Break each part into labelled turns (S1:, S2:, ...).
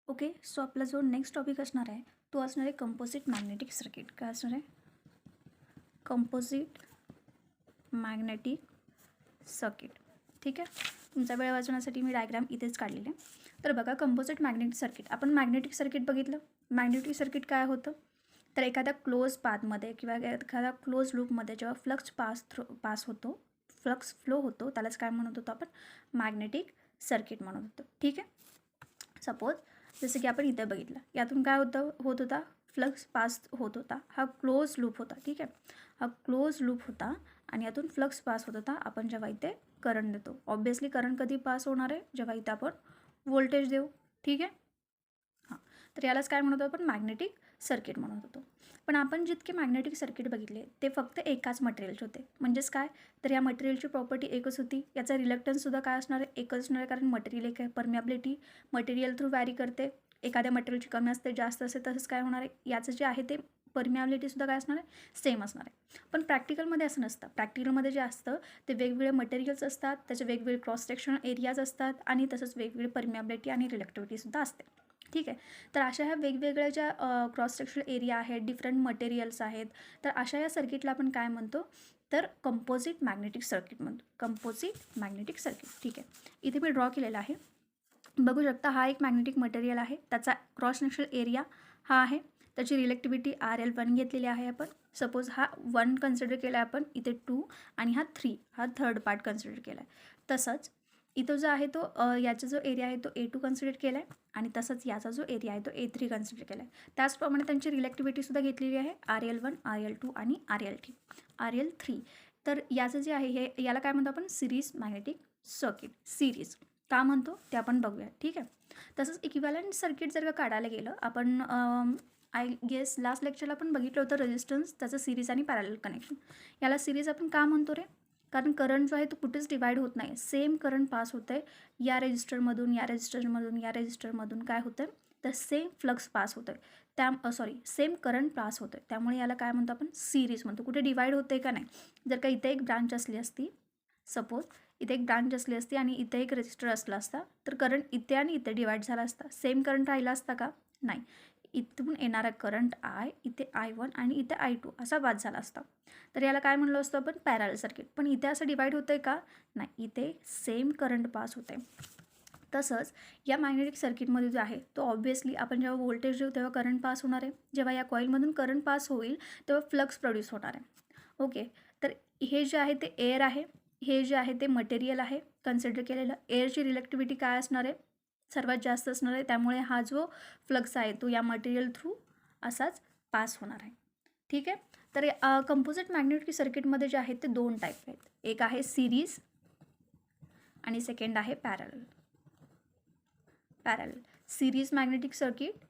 S1: Okay. So आपला जो next topic असणार आहे तो असणार आहे कंपोजिट मॅग्नेटिक सर्किट. काय असणार आहे? Composite magnetic circuit. ठीक आहे. तुमचा वेळ वाचवण्यासाठी मी डायग्राम इथेच काढलेले आहे. तर बघा, कंपोजिट मॅग्नेटिक सर्किट, आपण मॅग्नेटिक सर्किट बघितलं. मॅग्नेटिक सर्किट काय होतं? तर एखाद्या क्लोज पाथमध्ये किंवा एखाद्या क्लोज लूपमध्ये जेव्हा पास होतो, फ्लक्स फ्लो होतो, त्यालाच काय म्हणत होतो आपण? मॅग्नेटिक सर्किट म्हणत होतो. ठीक आहे. सपोज जसं की आपण इथे बघितलं, यातून काय होत होता? फ्लक्स पास होत होता. हा क्लोज लूप होता. ठीक आहे. हा क्लोज लूप होता आणि यातून फ्लक्स पास होत होता. आपण जेव्हा इथे करंट देतो, ऑब्वियसली करंट कधी पास होणार आहे? जेव्हा इथे आपण व्होल्टेज देऊ. ठीक आहे. हां, तर यालाच काय म्हणत होतो आपण? मॅग्नेटिक सर्किट म्हणत होतो. पण आपण जितके मॅग्नेटिक सर्किट बघितले ते फक्त एकाच मटेरियलचे होते. म्हणजेच काय? तर या मटेरियलची प्रॉपर्टी एकच होती. याचा रिलक्टन्ससुद्धा काय असणार आहे? एकच असणार आहे, कारण मटेरियल एक आहे. परमियाबिलिटी मटेरियल थ्रू वॅरी करते. एखाद्या मटेरियलची कमी असते, जास्त असते, तसंच काय होणार आहे? याचं जे आहे ते परमियाबिलिटीसुद्धा काय असणार आहे? सेम असणार आहे. पण प्रॅक्टिकलमध्ये असं नसतं. प्रॅक्टिकलमध्ये जे असतं ते वेगवेगळे मटेरियल्स असतात, त्याचे वेगवेगळे क्रॉस सेक्शनल एरियाज असतात आणि तसंच वेगवेगळे परमियाबिलिटी आणि रिलेक्टिव्हिटीसुद्धा असते. ठीक आहे. तर अशा ह्या वेगवेगळ्या ज्या क्रॉस सेक्शनल एरिया आहेत, डिफरंट मटेरियल्स आहेत, तर अशा या सर्किटला आपण काय म्हणतो? तर कंपोजिट मॅग्नेटिक सर्किट म्हणतो. Composite magnetic circuit. ठीक आहे. इथे मी ड्रॉ केलेला आहे. बघू शकता, हा एक मॅग्नेटिक मटेरियल आहे. त्याचा क्रॉस सेक्शनल एरिया हा आहे. त्याची रिलेक्टिव्हिटी RL1 घेतलेली आहे आपण. सपोज हा 1 कन्सिडर केला आहे आपण, इथे 2 आणि हा 3, हा थर्ड पार्ट कन्सिडर केला आहे. तसंच इथं जो आहे तो याचा जो एरिया आहे तो A2 कन्सिडर केला आहे आणि तसंच याचा जो एरिया आहे तो A3 कन्सिडर केला आहे. त्याचप्रमाणे त्यांची रिलेक्टिव्हिटीसुद्धा घेतलेली आहे, RL1, RL2 आणि RL3. तर याचं जे आहे हे याला काय म्हणतो आपण? Series magnetic circuit. सिरीज का म्हणतो ते आपण बघूया. ठीक आहे. तसंच इक्विव्हॅलंट सर्किट जर का काढायला गेलं, आपण आय गेस लास्ट लेक्चरला पण बघितलं होतं रेजिस्टन्स, त्याचं सिरीज आणि पॅरलल कनेक्शन. याला सिरीज आपण का म्हणतो रे? कारण करंट जो आहे तो कुठेच डिवाईड होत नाही. सेम करंट पास होतं आहे. या रेजिस्टरमधून, या रेजिस्टरमधून, या रेजिस्टरमधून काय होतं आहे? तर सेम फ्लक्स पास होतं आहे. सेम करंट पास होतं आहे. त्यामुळे याला काय म्हणतो आपण? सिरीज म्हणतो. कुठे डिवाईड होतं आहे का नाही? जर का इथे एक ब्रांच असली असती, सपोज इथे एक ब्रांच असली असती आणि इथे एक रेजिस्टर असला असता, तर करंट इथे आणि इथे डिवाईड झाला असता. सेम करंट राहिला असता का? नाही. इथून येणारा करंट इथे I1 आणि इथे I2 असा पास झाला असता. तर याला काय म्हणलो असतो आपण? Parallel circuit. पण इथे असं डिवाईड होतं आहे का? नाही. इथे सेम करंट पास होतं आहे. तसंच या मॅग्नेटिक सर्किटमध्ये जो आहे तो ऑब्व्हियसली आपण जेव्हा व्होल्टेज देऊ तेव्हा करंट पास होणार आहे. जेव्हा या कॉईलमधून करंट पास होईल तेव्हा फ्लक्स प्रोड्यूस होणार आहे. ओके. तर हे जे आहे ते एअर आहे, हे जे आहे ते मटेरियल आहे कन्सिडर केलेलं. एअरची रिलेक्टिव्हिटी काय असणार आहे? सर्वात जास्त असणार आहे. त्यामुळे हा जो फ्लक्स आहे तो या मटेरियल थ्रू असाच पास होणार आहे. ठीक आहे. तर कंपोजिट मॅग्नेटिक सर्किटमध्ये जे आहेत ते 2 टाईप आहेत. एक आहे सिरीज आणि सेकंड आहे पॅरलल. सिरीज मॅग्नेटिक सर्किट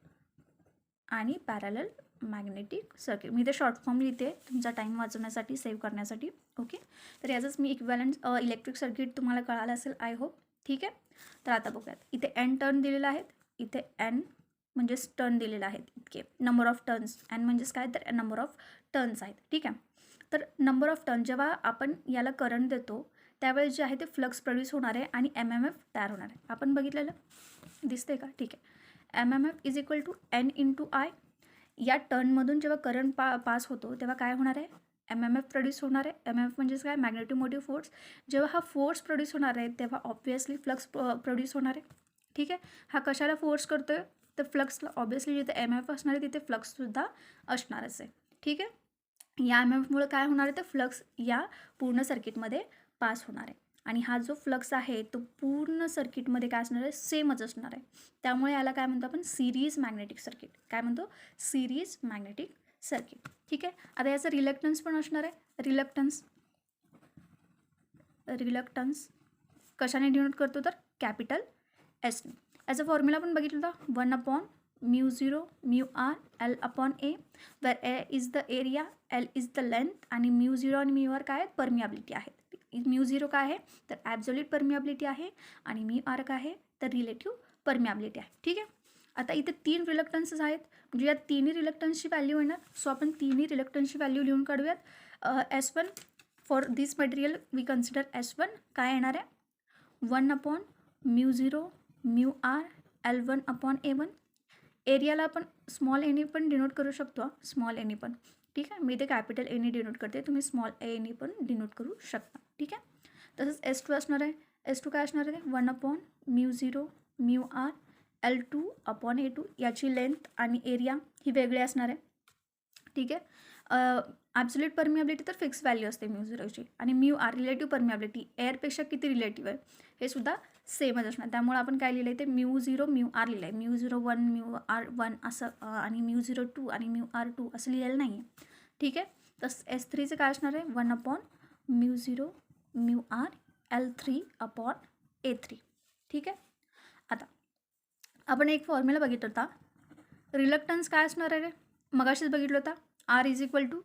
S1: आणि पॅरलल मॅग्नेटिक सर्किट. मी इथे शॉर्ट फॉर्म लिहिते तुमचा टाईम वाचवण्यासाठी, सेव्ह करण्यासाठी. ओके. तर याचंच मी इक्विव्हॅलंट इलेक्ट्रिक सर्किट तुम्हाला कळालं असेल, आय होप. ठीक आहे. तर आता बघूयात. इथे N टर्न दिलेला आहेत, इथे N म्हणजेच टर्न दिलेला आहेत इतके. नंबर ऑफ टर्न्स, N म्हणजेच काय? तर नंबर ऑफ टर्न्स आहेत. ठीक आहे. तर नंबर ऑफ टर्न जेव्हा आपण याला करंट देतो त्यावेळेस जे आहे ते फ्लक्स प्रोड्यूस होणार आहे आणि MMF तयार होणार आहे. आपण बघितलेलं दिसते का? ठीक आहे. MMF is equal to N into I. या टर्नमधून जेव्हा करंट पास होतो तेव्हा काय होणार आहे? MMF प्रोड्यूस होणार आहे. MMF म्हणजेच काय? Magnetomotive force. जेव्हा हा फोर्स प्रोड्यूस होणार आहे तेव्हा ऑब्व्हियसली फ्लक्स प्रोड्यूस होणार आहे. ठीक आहे. हा कशाला फोर्स करतो आहे? तर फ्लक्सला. ऑब्व्हियसली जिथे MMF असणार आहे तिथे फ्लक्ससुद्धा असणारच आहे. ठीक आहे. या MMFमुळे काय होणार आहे? तर फ्लक्स या पूर्ण सर्किटमध्ये पास होणार आहे आणि हा जो फ्लक्स आहे तो पूर्ण सर्किटमध्ये काय असणार आहे? सेमच असणार आहे. त्यामुळे याला काय म्हणतो आपण? Series magnetic circuit. काय म्हणतो? Series magnetic circuit. ठीक आहे. आता याचं रिलक्टन्स पण असणार आहे. रिलक्टन्स कशाने डिनोट करतो? तर कॅपिटल एसने. याचा फॉर्म्युला पण बघितला होता, 1/μ0 μr L/A, where A is the area, L is the length आणि μ0 आणि μr काय आहेत? परमियाबिलिटी आहेत. μ0 काय आहे? तर ॲब्सोल्यूट परमियाबिलिटी आहे आणि μr काय आहे? तर रिलेटिव्ह परमियाबिलिटी आहे. ठीक आहे. आता इथे 3 रिलक्टन्सेस आहेत, म्हणजे या तिन्ही रिलक्टन्सची व्हॅल्यू येणार. सो आपण तिन्ही रिलक्टन्सची व्हॅल्यू लिहून काढूयात. S1 for this material we consider S1 काय येणार आहे? 1/μ0 μr L1/A1 एरियाला आपण स्मॉल एनी पण डिनोट करू शकतो, स्मॉल एनी पण. ठीक आहे, मी इथे कॅपिटल एनी डिनोट करते, तुम्ही स्मॉल एनी पण डिनोट करू शकता. ठीक आहे. तसंच S2 असणार आहे. S2 काय असणार आहे? 1/μ0 μr L2 अपॉन A2. याची लेंथ आणि एरिया ही वेगळी असणार आहे. ठीक आहे. ॲब्सोल्यूट परमिएबिलिटी तर फिक्स व्हॅल्यू असते μ0ची, आणि μr रिलेटिव्ह परमिएबिलिटी एअरपेक्षा किती रिलेटिव्ह आहे हे सुद्धा सेमच असणार. त्यामुळे आपण काय लिहिलं आहे ते μ0 μr लिहिलं आहे. μ01 μr1 असं आणि μ02 आणि μr2 असं लिहिलेलं नाही आहे. ठीक आहे. तसं S3चं काय असणार आहे? 1/μ0 μr L3 अपॉन A3. ठीक आहे. आता आपण एक फॉर्म्युला बघितला होता. रिलक्टन्स काय असणार आहे रे? मगाशीच बघितलं होता, R is equal to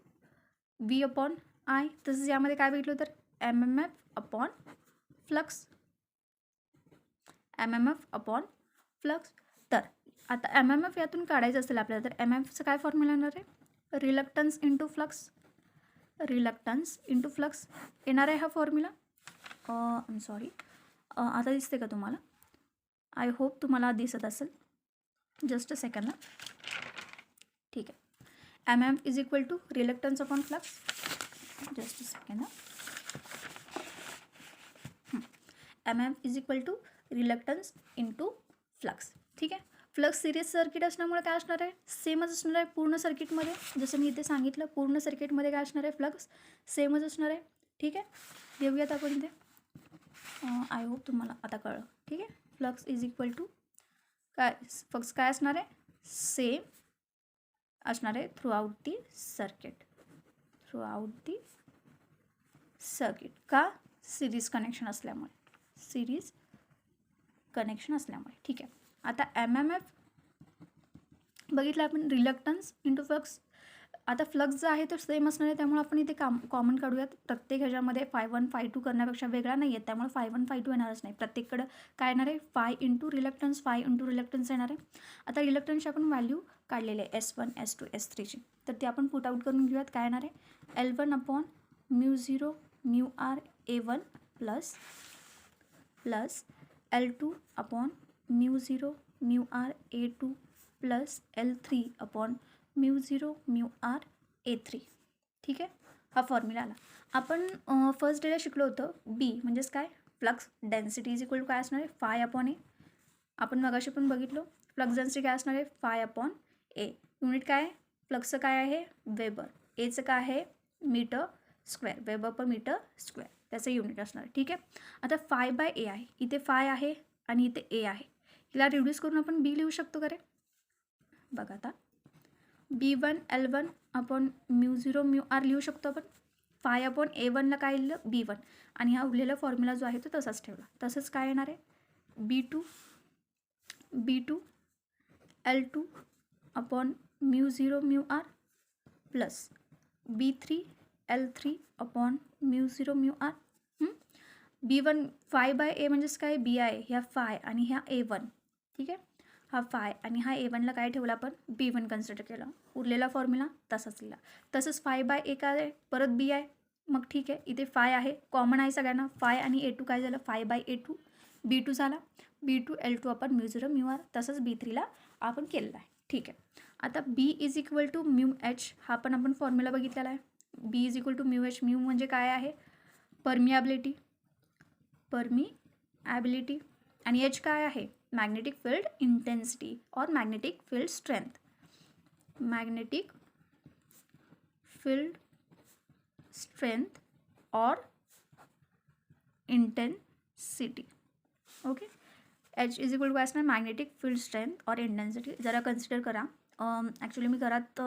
S1: V upon I. तसंच यामध्ये काय बघितलं तर MMF upon flux. MMF upon flux. तर आता MMF यातून काढायचं असेल आपल्याला तर MMFचं काय फॉर्म्युला येणार आहे? Reluctance into flux. Reluctance into flux येणार आहे हा फॉर्म्युला. आय एम सॉरी, आता दिसते का तुम्हाला? आय होप तुम्हाला दिसत असेल. Just a second. ठीक आहे. MMF is equal to reluctance upon flux. Just a second. MMF is equal to reluctance into flux. ठीक आहे. फ्लक्स सिरीज सर्किट असल्यामुळे काय असणार आहे? सेमच असणार आहे पूर्ण सर्किटमध्ये. जसं मी इथे सांगितलं, पूर्ण सर्किटमध्ये काय असणार आहे? फ्लक्स सेमच असणार आहे. ठीक आहे. घेऊयात आपण इथे. आय होप तुम्हाला आता कळलं. ठीक आहे. फ्लक्स इज इक्वल टू काय, फ्लक्स काय असणार आहे? सेम असणार आहे through out the circuit. Through out the circuit. का? सिरीज कनेक्शन असल्यामुळे. सिरीज कनेक्शन असल्यामुळे. ठीक आहे. आता MMF बघितलं आपण, रिलक्टन्स इंटू फ्लक्स. आता फ्लक्स जो आहे तो सेम असणार आहे, त्यामुळे आपण इथे कॉमन काढूयात. प्रत्येक ह्याच्यामध्ये φ1 φ2 करण्यापेक्षा वेगळा नाही आहे, त्यामुळे φ1 φ2 येणारच नाही. प्रत्येककडं काय येणार आहे? Five into reluctance, five into reluctance येणार आहे. आता रिलक्टन्सची आपण व्हॅल्यू काढलेली आहे S1 S2 S3ची, तर ती आपण पुट आउट करून घेऊयात. काय येणार आहे? L1 upon μ0 μr A1 plus L2 upon μ0 μr A2 plus L3 upon μ0 μr A3. ठीक आहे. हा फॉर्म्युला आला. आपण फर्स्ट डेला शिकलो होतं B म्हणजेच काय? Flux density is equal to काय असणार आहे? Phi upon A. आपण मगाशी पण बघितलो फ्लक्स डेन्सिटी काय असणार आहे? फाय अपॉन ए. युनिट काय आहे? फ्लक्सचं काय आहे? वेबर. एचं काय आहे? Metre square. Weber per metre square त्याचं युनिट असणार आहे. ठीक आहे. आता फाय बाय ए आहे, इथे फाय आहे आणि इथे ए आहे. हिला रिड्यूस करून आपण बी लिहू शकतो का रे? बघा आता, B1 L1 अपॉन μ0 μr लिहू शकतो आपण. फाय अपॉन A1ला काय लिहिलं? B1. आणि हा उरलेला फॉर्म्युला जो आहे तो तसाच ठेवला. तसंच काय येणार आहे? B2 L2 upon μ0 μr plus B3 L3 upon μ0 μr. B1 phi by A म्हणजेच काय? बी आहे, ह्या फाय आणि ह्या A1. ठीक आहे. हा फाय आणि हा A1ला काय ठेवला आपण? B1 कन्सिडर केला. उरलेला फॉर्म्युला तसाच लिहिला. तसंच फाय बाय ए काय आहे? परत बी आहे. मग ठीक आहे, इथे फाय आहे, कॉमन आहे सगळ्यांना. फाय आणि A2 काय झालं? फाय बाय A2 B2 झाला. B2 L2 आपण μ0 μr. तसंच B3ला आपण केलेला आहे. ठीक आहे. आता B is equal to μH हा पण आपण फॉर्म्युला बघितलेला आहे. B is equal to μH. Mu म्हणजे काय आहे? परमिॲबिलिटी. परमिॲबिलिटी. आणि H काय आहे? मॅग्नेटिक फील्ड इंटेन्सिटी और magnetic field strength. Magnetic field strength और intensity. Okay. H is equal to काय असणार? मॅग्नेटिक फील्ड स्ट्रेंथ और इंटेन्सिटी. जरा कन्सिडर करा. ॲक्च्युली मी घरात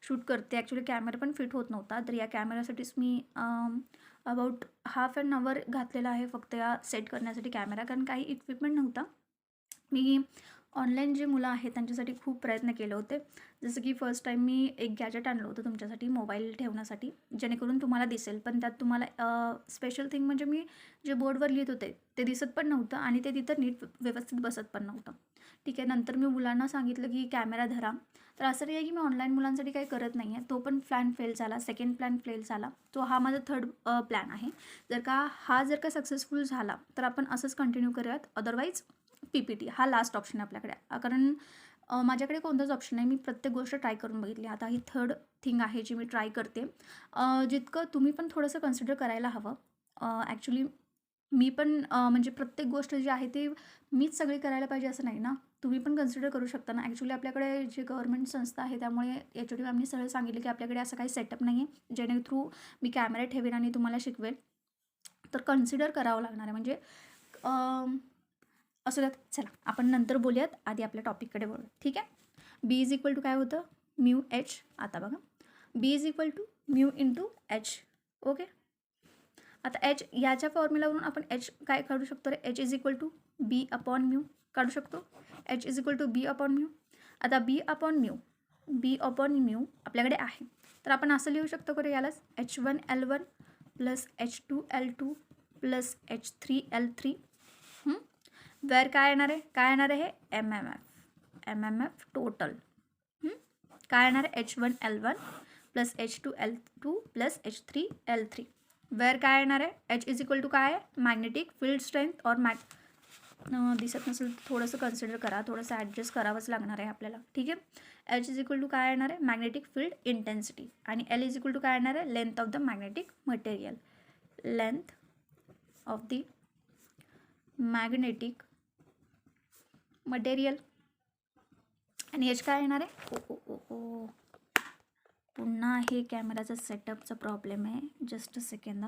S1: शूट करते. ॲक्च्युली कॅमेरा पण फिट होत नव्हता, तर या कॅमेरासाठीच मी अबाउट हाफ ॲन आवर घातलेला आहे फक्त या सेट करण्यासाठी कॅमेरा, कारण काही इक्विपमेंट नव्हता. मी ऑनलाईन जे मुलं आहेत त्यांच्यासाठी खूप प्रयत्न केले होते. जसं की फर्स्ट टाईम मी एक गॅजेट आणलं होतं तुमच्यासाठी मोबाईल ठेवण्यासाठी, जेणेकरून तुम्हाला दिसेल. पण त्यात तुम्हाला स्पेशल थिंग म्हणजे मी जे बोर्डवर लिहित होते ते दिसत पण नव्हतं आणि ते तिथं नीट व्यवस्थित बसत पण नव्हतं. ठीक आहे. नंतर मी मुलांना सांगितलं की कॅमेरा धरा. तर असं नाही आहे की मी ऑनलाईन मुलांसाठी काही करत नाही आहे. तो पण प्लॅन फेल झाला, सेकंड प्लॅन फेल झाला. तो हा माझा थर्ड प्लॅन आहे. जर का सक्सेसफुल झाला तर आपण असंच कंटिन्यू करूयात. अदरवाईज PPT हा लास्ट ऑप्शन आहे आपल्याकडे. कारण माझ्याकडे कोणताच ऑप्शन नाही, मी प्रत्येक गोष्ट ट्राय करून बघितली. आता ही थर्ड थिंग आहे जी मी ट्राय करते. जितकं तुम्ही पण थोडंसं कन्सिडर करायला हवं. ॲक्च्युली मी पण म्हणजे प्रत्येक गोष्ट जी आहे ती मीच सगळी करायला पाहिजे असं नाही ना. तुम्ही पण कन्सिडर करू शकता ना. ॲक्च्युली आपल्याकडे जे गव्हर्नमेंट संस्था आहे त्यामुळे एच-ओ-डी मॅमनी सरळ सांगितलं की आपल्याकडे असं काही सेटअप नाही आहे जेणे थ्रू मी कॅमेरा ठेवेन आणि तुम्हाला शिकवेल. तर कन्सिडर करावं लागणार आहे म्हणजे असू द्यात. चला आपण नंतर बोलूयात, आधी आपल्या टॉपिककडे वळूया. ठीक आहे. बी इज इक्वल टू काय होतं, म्यू एच. आता बघा, B is equal to mu into H. Okay. आता एच याच्या फॉर्म्युलावरून आपण एच काय काढू शकतो रे, H is equal to B upon mu काढू शकतो. H is equal to B upon mu. आता बी अपॉन म्यू आपल्याकडे आहे, तर आपण असं लिहू शकतो का रे यालाच, H1L1 plus H2L2 plus H3L3. Wear काय येणार आहे हे एम एम एफ टोटल. काय येणार आहे H1L1 plus H2L2 plus H3L3. Wear काय येणार आहे, एच इज इक्वल टू काय आहे, मॅग्नेटिक फील्ड स्ट्रेंथ और दिसत नसेल तर थोडंसं कन्सिडर करा, थोडंसं ॲडजस्ट करावंच लागणार आहे आपल्याला. ठीक आहे. एच इज इक्वल टू काय येणार आहे, मॅग्नेटिक फील्ड इंटेन्सिटी. आणि एल इज इक्वल टू काय येणार आहे, length of the magnetic material. Length of the magnetic material. आणि एच काय येणार आहे, ओ पुन्हा हे कॅमेराचा सेटअपचा प्रॉब्लेम आहे. Just a second.